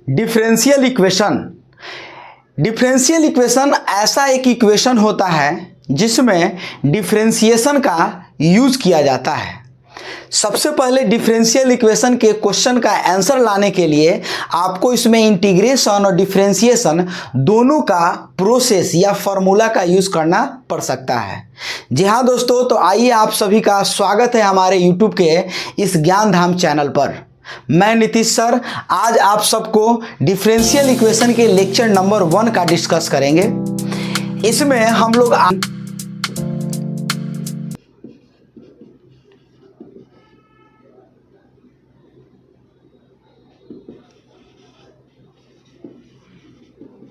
Differential equation. Differential equation ऐसा एक equation होता है जिसमें डिफरेंशिएशन का यूज किया जाता है। सबसे पहले डिफरेंशियल इक्वेशन के क्वेश्चन का आंसर लाने के लिए आपको इसमें इंटीग्रेशन और डिफरेंशिएशन दोनों का प्रोसेस या फॉर्मूला का यूज करना पड़ सकता है। जी हाँ दोस्तों, तो आइए आप सभी का स्वागत है हमारे यूट्यूब के इस ज्ञान धाम चैनल पर। मैं नीतीश सर आज आप सबको डिफरेंशियल इक्वेशन के लेक्चर नंबर 1 का डिस्कस करेंगे। इसमें हम लोग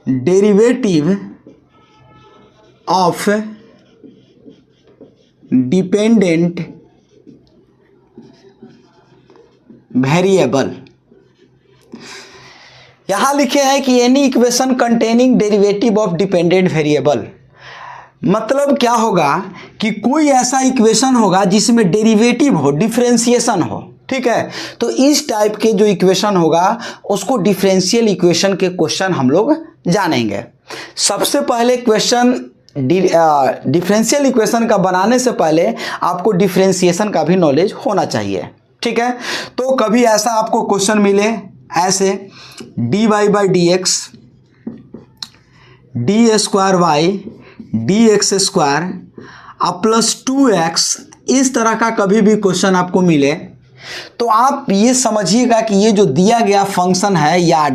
डेरिवेटिव ऑफ डिपेंडेंट वेरिएबल, यहां लिखे हैं कि any equation containing derivative of dependent variable. मतलब क्या होगा कि कोई ऐसा इक्वेशन होगा जिसमें डेरिवेटिव हो, डिफरेंशिएशन हो, ठीक है। तो इस टाइप के जो इक्वेशन होगा उसको डिफरेंशियल इक्वेशन के क्वेश्चन हम लोग जानेंगे। सबसे पहले क्वेश्चन डिफरेंशियल इक्वेशन का बनाने से पहले आपको डिफरेंशिएशन का भी नॉलेज होना चाहिए, ठीक है। तो कभी ऐसा आपको क्वेश्चन मिले ऐसे dy by d x d square y d x square अब प्लस 2x, इस तरह का कभी भी क्वेश्चन आपको मिले तो आप ये समझिएगा कि ये जो दिया गया फंक्शन है या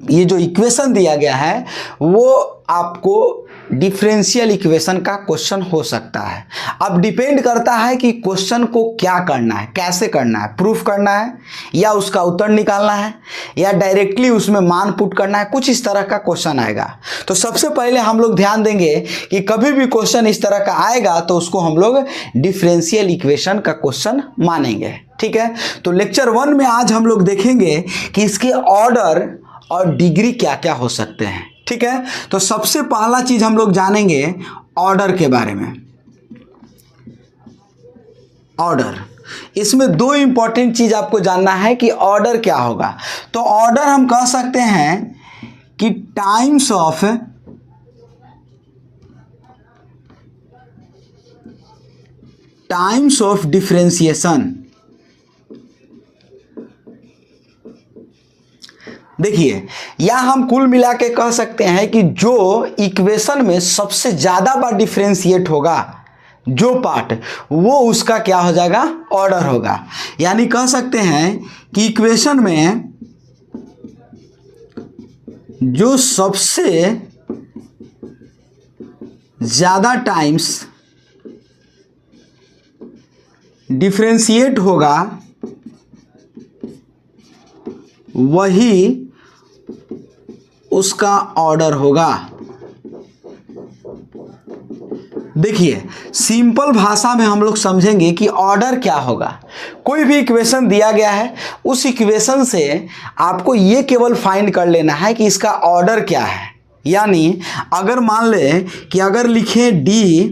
ये जो इक्वेशन दिया गया है वो आपको डिफरेंशियल इक्वेशन का क्वेश्चन हो सकता है। अब डिपेंड करता है कि क्वेश्चन को क्या करना है, कैसे करना है, प्रूफ करना है या उसका उत्तर निकालना है या डायरेक्टली उसमें मान पुट करना है, कुछ इस तरह का क्वेश्चन आएगा। तो सबसे पहले हम लोग ध्यान देंगे कि कभी भी क्वेश्चन इस तरह का आएगा तो उसको हम लोग डिफरेंशियल इक्वेशन का क्वेश्चन मानेंगे, ठीक है। तो लेक्चर 1 में आज हम लोग देखेंगे कि इसके ऑर्डर और डिग्री क्या क्या हो सकते हैं, ठीक है। तो सबसे पहला चीज हम लोग जानेंगे ऑर्डर के बारे में। ऑर्डर, इसमें दो इंपॉर्टेंट चीज आपको जानना है कि ऑर्डर क्या होगा। तो ऑर्डर हम कह सकते हैं कि टाइम्स ऑफ डिफरेंशिएशन। देखिए, या हम कुल मिला के कह सकते हैं कि जो इक्वेशन में सबसे ज़्यादा बार डिफरेंशिएट होगा जो पार्ट, वो उसका क्या हो जाएगा, ऑर्डर होगा। यानी कह सकते हैं कि इक्वेशन में जो सबसे ज़्यादा टाइम्स डिफरेंशिएट होगा वही उसका ऑर्डर होगा। देखिए, सिंपल भाषा में हम लोग समझेंगे कि ऑर्डर क्या होगा। कोई भी इक्वेशन दिया गया है, उस इक्वेशन से आपको ये केवल फाइंड कर लेना है कि इसका ऑर्डर क्या है। यानी अगर मान लें कि अगर लिखें dy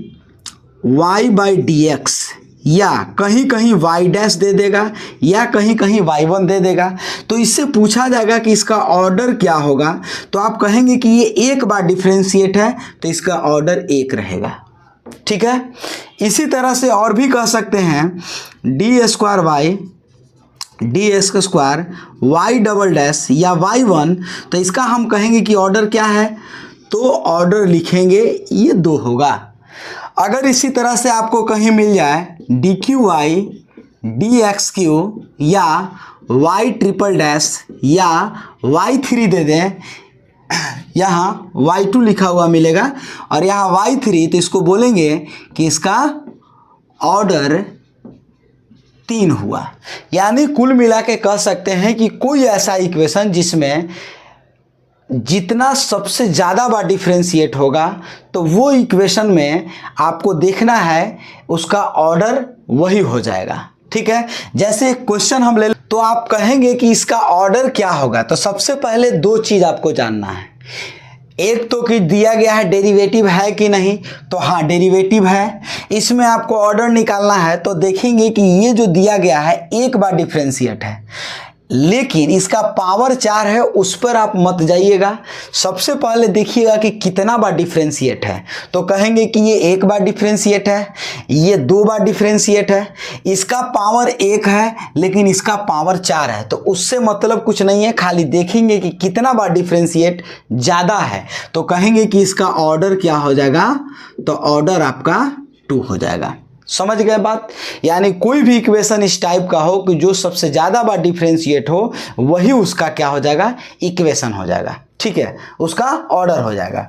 बाई डी एक्स, या कहीं कहीं y डैश दे देगा या कहीं कहीं y1 दे देगा, तो इससे पूछा जाएगा कि इसका ऑर्डर क्या होगा। तो आप कहेंगे कि ये एक बार डिफरेंशिएट है तो इसका ऑर्डर 1 रहेगा, ठीक है। इसी तरह से और भी कह सकते हैं d square y d x square y double dash या y1, तो इसका हम कहेंगे कि ऑर्डर क्या है, तो ऑर्डर लिखेंगे ये 2 होगा। अगर इसी तरह से आपको कहीं मिल जाए d cube y d x cube या वाई ट्रिपल डैश या y3 दे दें, यहाँ y2 लिखा हुआ मिलेगा और यहाँ y3, तो इसको बोलेंगे कि इसका ऑर्डर 3 हुआ। यानी कुल मिला के कह सकते हैं कि कोई ऐसा इक्वेशन जिसमें जितना सबसे ज़्यादा बार डिफरेंशिएट होगा तो वो इक्वेशन में आपको देखना है उसका ऑर्डर वही हो जाएगा, ठीक है। जैसे क्वेश्चन हम ले तो आप कहेंगे कि इसका ऑर्डर क्या होगा। तो सबसे पहले 2 चीज़ आपको जानना है। एक तो कि दिया गया है डेरिवेटिव है कि नहीं, तो हाँ डेरिवेटिव है। इसमें आपको ऑर्डर निकालना है तो देखेंगे कि ये जो दिया गया है एक बार डिफरेंशिएट है, लेकिन इसका पावर 4 है, उस पर आप मत जाइएगा। सबसे पहले देखिएगा कि कितना बार डिफ्रेंशिएट है। तो कहेंगे कि ये 1 बार डिफ्रेंशिएट है, ये 2 बार डिफ्रेंशिएट है, इसका पावर 1 है लेकिन इसका पावर 4 है। तो उससे मतलब कुछ नहीं है, खाली देखेंगे कि कितना बार डिफ्रेंशिएट ज़्यादा है। तो कहेंगे कि इसका ऑर्डर क्या हो जाएगा, तो ऑर्डर आपका 2 हो जाएगा। समझ गए बात। यानी कोई भी इक्वेशन इस टाइप का हो कि जो सबसे ज़्यादा बार डिफ्रेंशिएट हो, वही उसका क्या हो जाएगा, इक्वेशन हो जाएगा। ठीक है, उसका ऑर्डर हो जाएगा।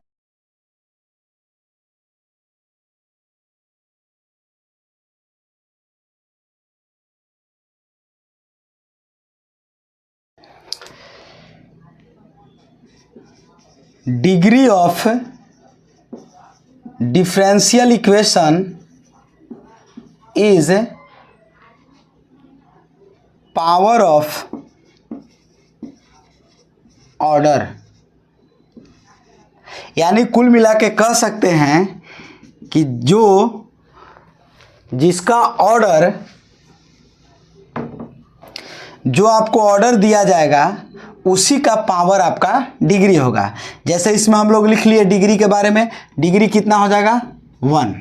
Degree of differential equation is power of order. यानी कुल मिला के कह सकते हैं कि जिसका ऑर्डर, जो आपको ऑर्डर दिया जाएगा उसी का पावर आपका डिग्री होगा। जैसे इसमें हम लोग लिख लिए डिग्री के बारे में, डिग्री कितना हो जाएगा, 1।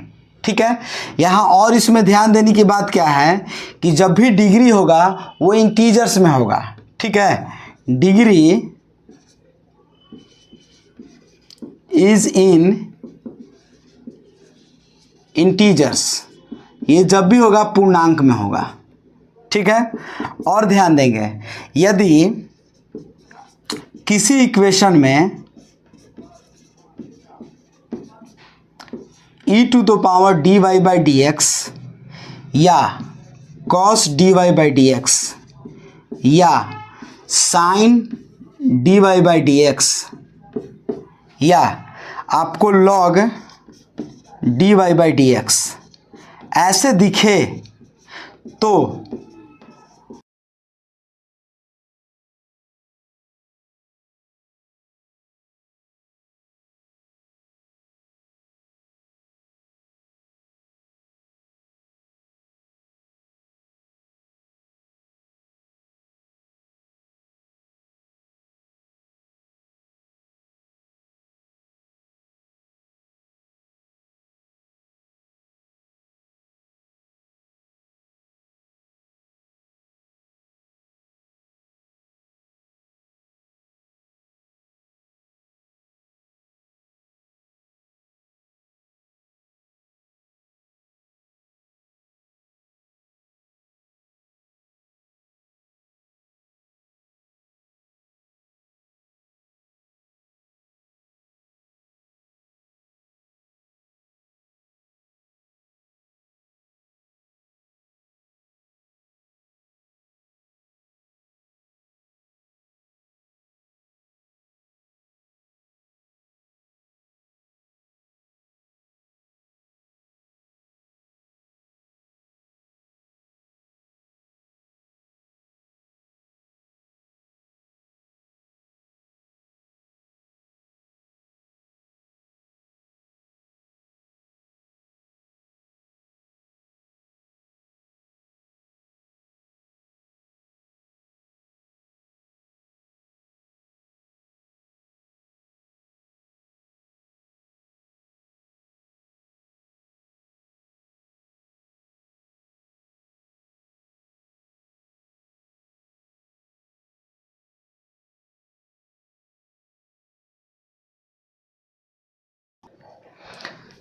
ठीक है, यहाँ और इसमें ध्यान देने की बात क्या है कि जब भी डिग्री होगा वो इंटीजर्स में होगा। ठीक है, डिग्री इज इन इंटीजर्स, ये जब भी होगा पूर्णांक में होगा। ठीक है, और ध्यान देंगे यदि किसी इक्वेशन में e⁻dy/dx या cos dy/dx या sin dy/dx या आपको log dy/dx ऐसे दिखे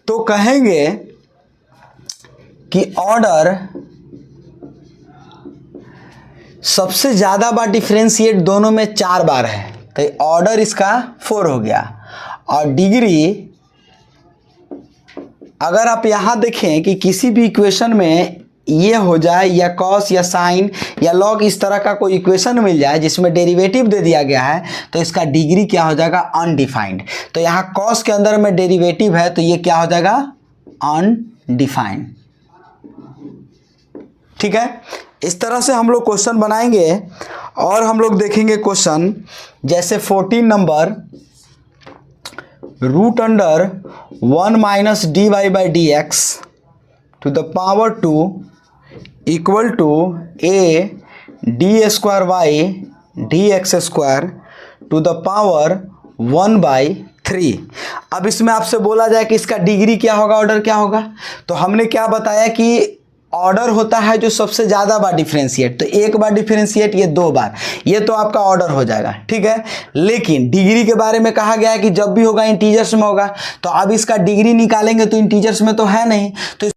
तो कहेंगे कि ऑर्डर सबसे ज़्यादा बार डिफरेंशिएट दोनों में 4 बार है, तो ऑर्डर इसका 4 हो गया। और डिग्री, अगर आप यहाँ देखें कि किसी भी इक्वेशन में ये हो जाए या कॉस या साइन या लॉग, इस तरह का कोई इक्वेशन मिल जाए जिसमें डेरिवेटिव दे दिया गया है, तो इसका डिग्री क्या हो जाएगा, अनडिफाइंड। तो यहाँ कॉस के अंदर में डेरिवेटिव है तो ये क्या हो जाएगा, अनडिफाइंड। ठीक है, इस तरह से हम लोग क्वेश्चन बनाएंगे। और हम लोग देखेंगे क्वेश्चन जैसे 14 number, √1 - dy/dx to the power 2 = a d square y d x square to the power 1/3। अब इसमें आपसे बोला जाए कि इसका डिग्री क्या होगा, ऑर्डर क्या होगा, तो हमने क्या बताया कि ऑर्डर होता है जो सबसे ज़्यादा बार डिफरेंशिएट, तो एक बार डिफरेंशिएट, ये 2 बार, ये तो आपका ऑर्डर हो जाएगा, ठीक है। लेकिन डिग्री के बारे में कहा गया है कि जब भी होगा इंटीजर्स में होगा, तो अब इसका डिग्री निकालेंगे तो इंटीजर्स में तो है नहीं, तो